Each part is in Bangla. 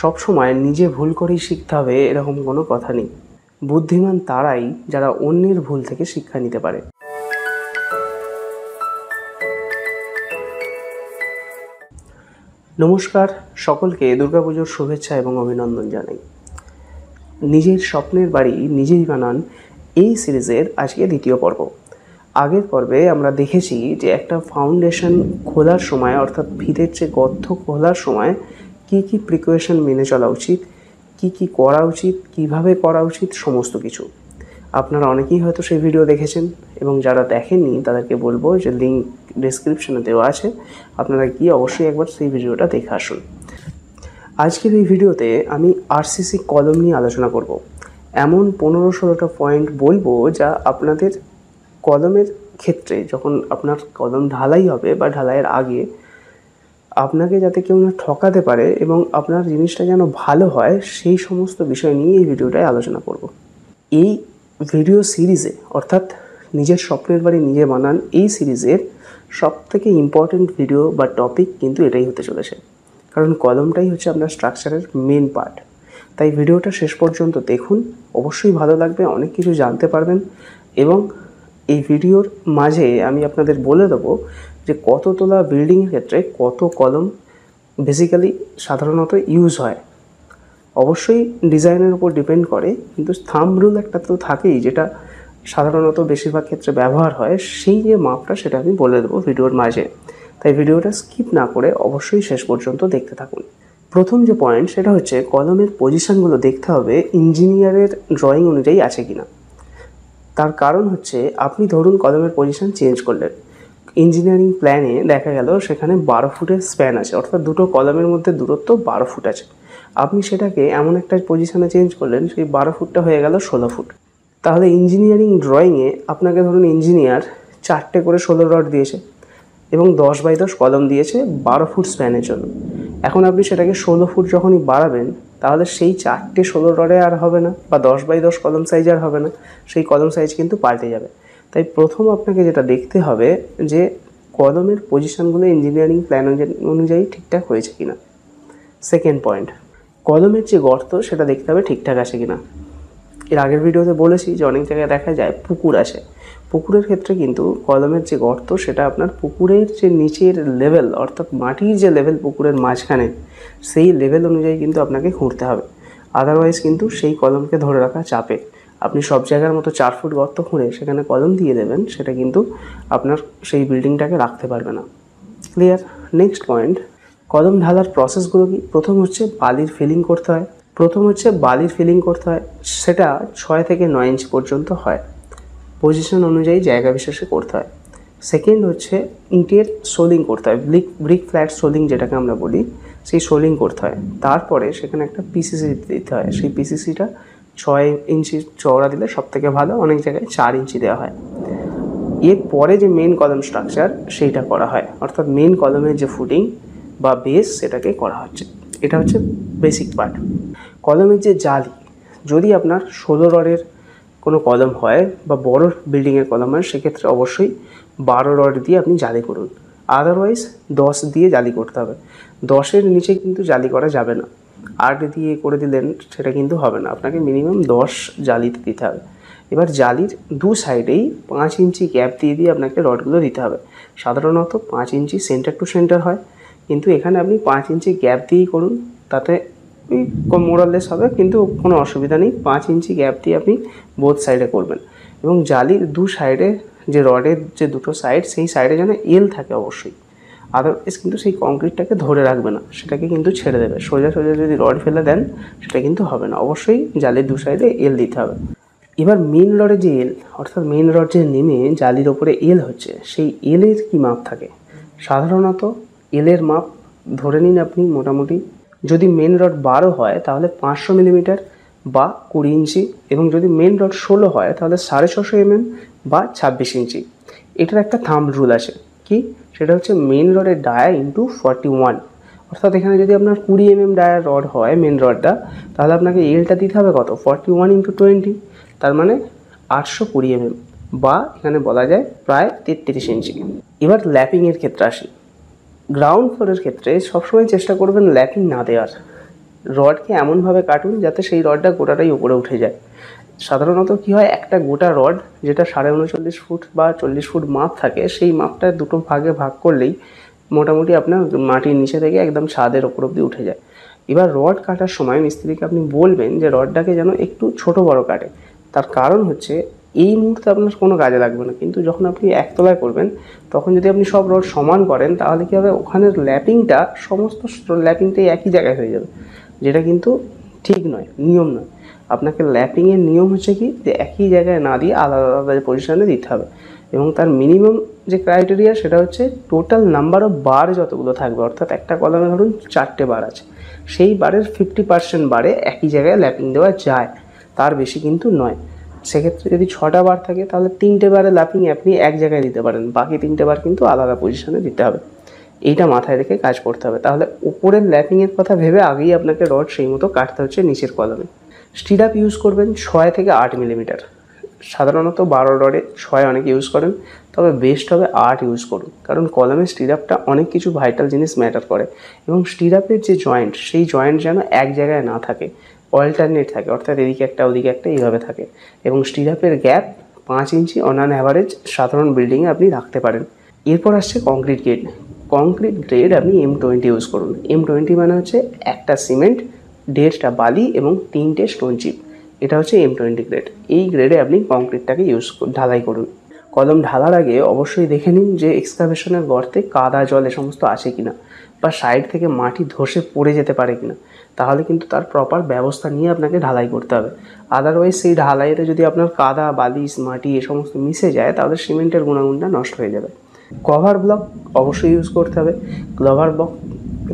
সব সময় নিজে ভুল করেই শিখতে হবে এরকম কোনো কথা নেই। বুদ্ধিমান তারাই যারা অন্যের ভুল থেকে শিক্ষা নিতে পারে। নমস্কার, সকলকে দুর্গাপুজোর শুভেচ্ছা এবং অভিনন্দন জানাই। নিজের স্বপ্নের বাড়ি নিজেই বানান এই সিরিজের আজকে দ্বিতীয় পর্ব। আগের পর্বে আমরা দেখেছি যে একটা ফাউন্ডেশন খোলার সময়, অর্থাৎ ভিতের যে গর্ত খোলার সময় কি কি প্রিকশন মেনে চলা উচিত, কি কি করা উচিত, কিভাবে করা উচিত, সমস্ত কিছু। আপনারা অনেকেই হয়তো সেই ভিডিও দেখেছেন এবং যারা দেখেননি তাদেরকে বলবো যে লিঙ্ক ডেসক্রিপশনে দেওয়া আছে, আপনারা গিয়ে অবশ্যই একবার সেই ভিডিওটা দেখে আসুন। আজকের এই ভিডিওতে আমি আরসিসি কলম নিয়ে আলোচনা করব। এমন 15-16টা পয়েন্ট বলবো যা আপনাদের কলমের ক্ষেত্রে, যখন আপনার কলম ঢালাই হবে বা ঢালাইয়ের আগে আপনাকে যাতে কেউ না ঠকাতে পারে এবং আপনার জিনিসটা যেন ভালো হয়, সেই সমস্ত বিষয় নিয়ে এই ভিডিওটায় আলোচনা করব। এই ভিডিও সিরিজে, অর্থাৎ নিজের স্বপ্নের বাড়ি নিজে বানান এই সিরিজের সবথেকে ইম্পর্টেন্ট ভিডিও বা টপিক কিন্তু এটাই হতে চলেছে, কারণ কলমটাই হচ্ছে আপনার স্ট্রাকচারের মেন পার্ট। তাই ভিডিওটা শেষ পর্যন্ত দেখুন, অবশ্যই ভালো লাগবে, অনেক কিছু জানতে পারবেন। এবং এই ভিডিওর মাঝে আমি আপনাদের বলে দেবো যে কত তোলা বিল্ডিংয়ের ক্ষেত্রে কত কলম বেসিক্যালি সাধারণত ইউজ হয়। অবশ্যই ডিজাইনের উপর ডিপেন্ড করে, কিন্তু থাম্ব রুল একটা তো থাকেই, যেটা সাধারণত বেশিরভাগ ক্ষেত্রে ব্যবহার হয়। সেই যে মাপটা সেটা আমি বলে দেবো ভিডিওর মাঝে, তাই ভিডিওটা স্কিপ না করে অবশ্যই শেষ পর্যন্ত দেখতে থাকুন। প্রথম যে পয়েন্ট সেটা হচ্ছে কলমের পজিশানগুলো দেখতে হবে ইঞ্জিনিয়ারের ড্রয়িং অনুযায়ী আছে কিনা। তার কারণ হচ্ছে, আপনি ধরুন কলমের পজিশান চেঞ্জ করলেন, ইঞ্জিনিয়ারিং প্ল্যানে দেখা গেল সেখানে 12 ফুটের স্প্যান আছে, অর্থাৎ দুটো কলমের মধ্যে দূরত্ব 12 ফুট আছে। আপনি সেটাকে এমন একটা পজিশানে চেঞ্জ করলেন, সেই 12 ফুটটা হয়ে গেল 16 ফুট। তাহলে ইঞ্জিনিয়ারিং ড্রয়িংয়ে আপনাকে ধরুন ইঞ্জিনিয়ার 4টে করে 16 রড দিয়েছে এবং 10x10 কলম দিয়েছে 12 ফুট স্প্যানের জন্য। এখন আপনি সেটাকে 16 ফুট যখনই বাড়াবেন, তাহলে সেই 4টে 16 রডে আর হবে না, বা 10x10 কলম সাইজ আর হবে না, সেই কলম সাইজ কিন্তু পাল্টে যাবে। তাই প্রথম আপনাকে যেটা দেখতে হবে যে কলমের পজিশানগুলো ইঞ্জিনিয়ারিং প্ল্যান অনুযায়ী ঠিকঠাক হয়েছে কিনা। সেকেন্ড পয়েন্ট, কলমের যে গর্ত সেটা দেখতে হবে ঠিকঠাক আছে কিনা। এর আগের ভিডিওতে বলেছি যে অনেক জায়গায় দেখা যায় পুকুর আছে। পুকুরের ক্ষেত্রে কিন্তু কলমের যে গর্ত সেটা আপনার পুকুরের যে নিচের লেভেল, অর্থাৎ মাটির যে লেভেল পুকুরের মাঝখানে, সেই লেভেল অনুযায়ী কিন্তু আপনাকে খুঁড়তে হবে। আদারওয়াইজ কিন্তু সেই কলমকে ধরে রাখা চাপে। আপনি সব জায়গার মতো 4 ফুট গর্ত খুঁড়ে সেখানে কলম দিয়ে দেবেন, সেটা কিন্তু আপনার সেই বিল্ডিংটাকে রাখতে পারবে না। ক্লিয়ার? নেক্সট পয়েন্ট, কলম ঢালার প্রসেসগুলো কি? প্রথম হচ্ছে বালির ফিলিং করতে হয়। সেটা 6 থেকে 9 ইঞ্চি পর্যন্ত হয়, পজিশন অনুযায়ী জায়গা বিশেষে করতে হয়। সেকেন্ড হচ্ছে ইটের সোলিং করতে হয়, ব্রিক ফ্ল্যাট সোলিং যেটাকে আমরা বলি, সেই সোলিং করতে হয়। তারপরে সেখানে একটা পিসিসি দিতে হয়, সেই পিসিসিটা 6 ইঞ্চি চওড়া দিলে সব থেকে ভালো, অনেক জায়গায় 4 ইঞ্চি দেওয়া হয়। এরপরে যে মেন কলম স্ট্রাকচার সেইটা করা হয়, অর্থাৎ মেন কলমের যে ফুটিং বা বেস সেটাকে করা হচ্ছে। এটা হচ্ছে বেসিক পার্ট। কলমের যে জালি, যদি আপনার 16 রডের কোনো কলম হয় বা বড় বিল্ডিংয়ের কলম হয়, সেক্ষেত্রে অবশ্যই 12 রড দিয়ে আপনি জালি করুন। আদারওয়াইজ 10 দিয়ে জালি করতে হবে। 10-এর নিচে কিন্তু জালি করা যাবে না। 8 দিয়ে করে দিলেন সেটা কিন্তু হবে না, আপনাকে মিনিমাম 10 জালিতে দিতে হবে। এবার জালির দু সাইডেই 5 ইঞ্চি গ্যাপ দিয়ে আপনাকে রডগুলো দিতে হবে। সাধারণত 5 ইঞ্চি সেন্টার টু সেন্টার হয়, কিন্তু এখানে আপনি 5 ইঞ্চি গ্যাপ দিয়েই করুন, তাতে মোরাললেস হবে, কিন্তু কোনো অসুবিধা নেই। 5 ইঞ্চি গ্যাপ দিয়ে আপনি বোথ সাইডে করবেন। এবং জালির দু সাইডে যে রডের যে দুটো সাইড, সেই সাইডে যেন এল থাকে অবশ্যই। আদারওয়াইজ কিন্তু সেই কংক্রিটটাকে ধরে রাখবে না, সেটাকে কিন্তু ছেড়ে দেবে। সোজা যদি রড ফেলে দেন সেটা কিন্তু হবে না, অবশ্যই জালির দু সাইডে এল দিতে হবে। এবার মেন রডের যে এল, অর্থাৎ মেন রড যে নেমে জালির ওপরে এল হচ্ছে, সেই এলের কি মাপ থাকে? সাধারণত এলের মাপ ধরে নিন আপনি মোটামুটি, যদি মেন রড 12 হয় তাহলে 500 মিলিমিটার বা 20 ইঞ্চি, এবং যদি মেন রড 16 হয় তাহলে 650 mm বা 26 ইঞ্চি। এটার একটা থাম্ব রুল আছে, কি সেটা হচ্ছে মেন রডের ডায়া ইন্টু 41। অর্থাৎ এখানে যদি আপনার 20 mm ডায়ার রড হয় মেন রডটা, তাহলে আপনাকে এলটা দিতে হবে কত? 41 × 20, তার মানে 820 mm, বা এখানে বলা যায় প্রায় 33 ইঞ্চি। এবার ল্যাপিংয়ের ক্ষেত্রে আসি। গ্রাউন্ড ফ্লোরের ক্ষেত্রে সবসময় চেষ্টা করবেন ল্যাপিং না দেওয়ার। রডকে এমনভাবে কাটুন যাতে সেই রডটা গোটাটাই উপরে উঠে যায়। সাধারণত কী হয়, একটা গোটা রড যেটা 39.5 ফুট বা 40 ফুট মাপ থাকে, সেই মাপটা দুটো ভাগে ভাগ করলেই মোটামুটি আপনার মাটির নিচে থেকে একদম ছাদের ওপর অব্দি উঠে যায়। এবার রড কাটার সময় মিস্ত্রিকে আপনি বলবেন যে রডটাকে যেন একটু ছোট বড় কাটে। তার কারণ হচ্ছে এই মুহূর্তে আপনার কোনো কাজে লাগবে না, কিন্তু যখন আপনি একতলায় করবেন তখন যদি আপনি সব রড সমান করেন তাহলে কী হবে, ওখানের ল্যাপিংটা সমস্ত ল্যাপিংটাই একই জায়গায় হয়ে যাবে, যেটা কিন্তু ঠিক নয়, নিয়ম নয়। আপনাকে ল্যাপিংয়ের নিয়ম হচ্ছে কি, যে একই জায়গায় না দিয়ে আলাদা আলাদা পজিশনে দিতে হবে, এবং তার মিনিমাম যে ক্রাইটেরিয়া সেটা হচ্ছে টোটাল নাম্বার অফ বার যতগুলো থাকবে, অর্থাৎ একটা কলামে ধরুন 4টে বার আছে, সেই বারের 50% বারে একই জায়গায় ল্যাপিং দেওয়া যায়, তার বেশি কিন্তু নয়। সেক্ষেত্রে যদি 6টা বার থাকে তাহলে 3টে বারে ল্যাপিং আপনি এক জায়গায় দিতে পারেন, বাকি 3টে বার কিন্তু আলাদা পজিশনে দিতে হবে। এইটা মাথায় রেখে কাজ করতে হবে। তাহলে উপরের ল্যাপিংয়ের কথা ভেবে আগেই আপনাকে রড সেই মতো কাটতে হচ্ছে নিচের কলামে। স্টিরাপ ইউজ করবেন 6 থেকে 8 মিলিমিটার। সাধারণত 12 রডে 6 অনেক ইউজ করেন, তবে বেস্ট হবে 8 ইউজ করুন, কারণ কলামের স্টিরাপটা অনেক কিছু ভাইটাল জিনিস ম্যাটার করে, এবং স্টিরাপের যে জয়েন্ট, সেই জয়েন্ট যেন এক জায়গায় না থাকে, অল্টারনেট থাকে, অর্থাৎ এদিকে একটা ওদিকে একটা এইভাবে থাকে, এবং স্টিরাপের gap 5 inch on an average সাধারণ বিল্ডিংয়ে আপনি রাখতে পারেন। এরপর আসছে কংক্রিট গ্রেড। কংক্রিট গ্রেড আপনি M20 ইউজ করুন। M20 মানে হচ্ছে একটা সিমেন্ট, 1.5টা বালি এবং 3টে স্টোন চিপ, এটা হচ্ছে M20 গ্রেড। এই গ্রেডে আপনি কংক্রিটটাকে ঢালাই করুন। কলম ঢালার আগে অবশ্যই দেখে নিন যে এক্সকাভেশনের গর্তে কাদা জল এ সমস্ত আছে কিনা, বা সাইড থেকে মাটি ধসে পড়ে যেতে পারে কিনা, তাহলে কিন্তু তার প্রপার ব্যবস্থা নিয়ে আপনাকে ঢালাই করতে হবে। আদারওয়াইজ সেই ঢালাইতে যদি আপনার কাদা বালিশ মাটি এ সমস্ত মিশে যায় তাহলে সিমেন্টের গুণাগুণটা নষ্ট হয়ে যাবে। কভার ব্লক অবশ্যই ইউজ করতে হবে।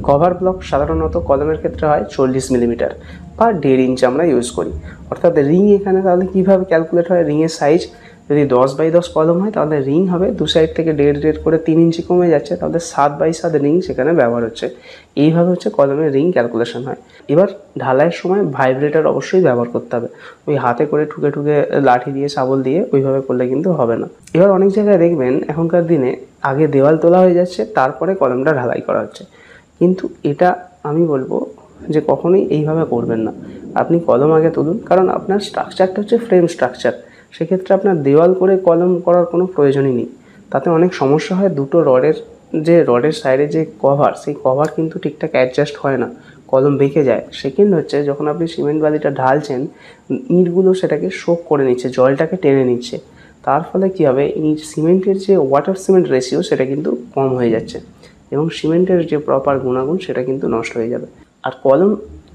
কভার ব্লক সাধারণত কলমের ক্ষেত্রে হয় 40 মিলিমিটার বা 1.5 ইঞ্চ আমরা ইউজ করি। অর্থাৎ রিং এখানে তাহলে কীভাবে ক্যালকুলেট হয়, রিংয়ের সাইজ যদি 10x10 কলম হয় তাহলে রিং হবে দু সাইড থেকে 1.5 করে 3 ইঞ্চি কমে যাচ্ছে, তাহলে 7x7 রিং সেখানে ব্যবহার হচ্ছে। এইভাবে হচ্ছে কলমের রিং ক্যালকুলেশন হয়। এবার ঢালাইয়ের সময় ভাইব্রেটর অবশ্যই ব্যবহার করতে হবে। ওই হাতে করে ঠুকে ঠুকে লাঠি দিয়ে শাবল দিয়ে ওইভাবে করলে কিন্তু হবে না। এবার অনেক জায়গায় দেখবেন এখনকার দিনে আগে দেওয়াল তোলা হয়ে যাচ্ছে, তারপরে কলমটা ঢালাই করা হচ্ছে, কিন্তু এটা আমি বলবো যে কখনোই এইভাবে করবেন না। আপনি কলম আগে তুলুন, কারণ আপনার স্ট্রাকচারটা হচ্ছে ফ্রেম স্ট্রাকচার, সেক্ষেত্রে আপনার দেওয়াল করে কলম করার কোনো প্রয়োজনই নেই। তাতে অনেক সমস্যা হয়, দুটো রডের সাইডে যে কভার, সেই কভার কিন্তু ঠিকঠাক অ্যাডজাস্ট হয় না, কলম বেঁকে যায়। সেকেন্ড হচ্ছে যখন আপনি সিমেন্ট বালিটা ঢালছেন, ইঁটগুলো সেটাকে শোক করে নিচ্ছে, জলটাকে টেনে নিচ্ছে, তার ফলে কী হবে, ইঁট সিমেন্টের যে ওয়াটার সিমেন্ট রেশিও সেটা কিন্তু কম হয়ে যাচ্ছে, এবং সিমেন্টের যে প্রপার গুণাগুণ সেটা কিন্তু নষ্ট হয়ে যাবে। আর কলম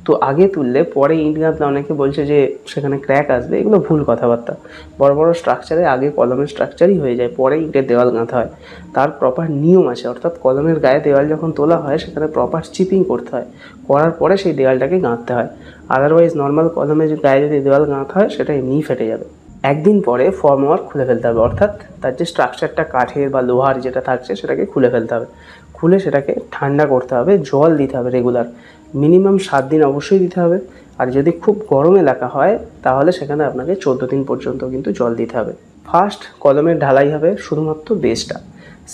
তো আগে তুললে পরে ইঁট গাঁথলে অনেকে বলছে যে সেখানে ক্র্যাক আসবে, এগুলো ভুল কথাবার্তা। বড় বড় স্ট্রাকচারে আগে কলমের স্ট্রাকচারই হয়ে যায়, পরে ইঁটের দেওয়াল গাঁথা হয়। তার প্রপার নিয়ম আছে, অর্থাৎ কলমের গায়ে দেওয়াল যখন তোলা হয় সেখানে প্রপার চিপিং করতে হয়, করার পরে সেই দেওয়ালটাকে গাঁথতে হয়। আদারওয়াইজ নর্মাল কলমের গায়ে যদি দেওয়াল গাঁথা হয় সেটা এমনিই ফেটে যাবে। একদিন পরে ফর্ম ওয়ার্ক খুলে ফেলতে হবে, অর্থাৎ তার যে স্ট্রাকচারটা কাঠের বা লোহার যেটা থাকছে সেটাকে খুলে ফেলতে হবে। খুলে সেটাকে ঠান্ডা করতে হবে, জল দিতে হবে রেগুলার, মিনিমাম 7 দিন অবশ্যই দিতে হবে। আর যদি খুব গরম এলাকা হয় তাহলে সেখানে আপনাকে 14 দিন পর্যন্ত কিন্তু জল দিতে হবে। ফার্স্ট কলমের ঢালাই হবে শুধুমাত্র বেসটা,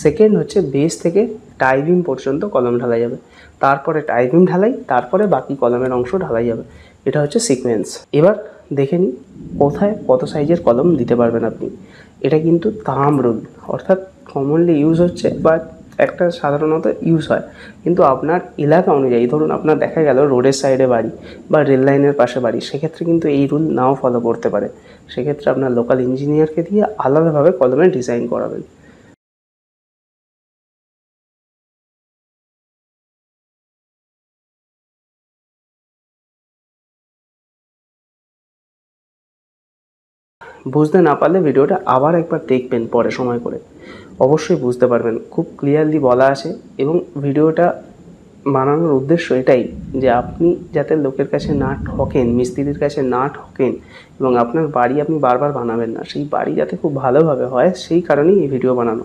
সেকেন্ড হচ্ছে বেস থেকে টাই বিম পর্যন্ত কলম ঢালাই যাবে, তারপরে টাই বিম ঢালাই, তারপরে বাকি কলমের অংশ ঢালাই যাবে। এটা হচ্ছে সিকোয়েন্স। এবার দেখে নিন কোথায় কত সাইজের কলম দিতে পারবেন আপনি। এটা কিন্তু থাম রুল, অর্থাৎ কমনলি ইউজ হচ্ছে বা একটা সাধারণত ইউজ হয়, কিন্তু আপনার এলাকা অনুযায়ী, ধরুন আপনার দেখা গেল রোডের সাইডে বাড়ি বা রেল লাইনের পাশে বাড়ি, সেক্ষেত্রে কিন্তু এই রুল নাও ফলো করতে পারে। সেক্ষেত্রে আপনার লোকাল ইঞ্জিনিয়ারকে দিয়ে আলাদাভাবে কলমের ডিজাইন করাবেন। বুঝতে না পারলে ভিডিওটা আবার একবার দেখবেন পরে সময় করে, অবশ্যই বুঝতে পারবেন। খুব ক্লিয়ারলি বলা আছে, এবং ভিডিওটা বানানোর উদ্দেশ্য এটাই যে আপনি যাতে লোকের কাছে না ঠকেন, মিস্ত্রির কাছে না ঠকেন, এবং আপনার বাড়ি আপনি বারবার বানাবেন না, সেই বাড়ি যাতে খুব ভালোভাবে হয়, সেই কারণেই এই ভিডিও বানানো।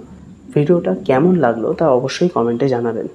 ভিডিওটা কেমন লাগলো তা অবশ্যই কমেন্টে জানাবেন।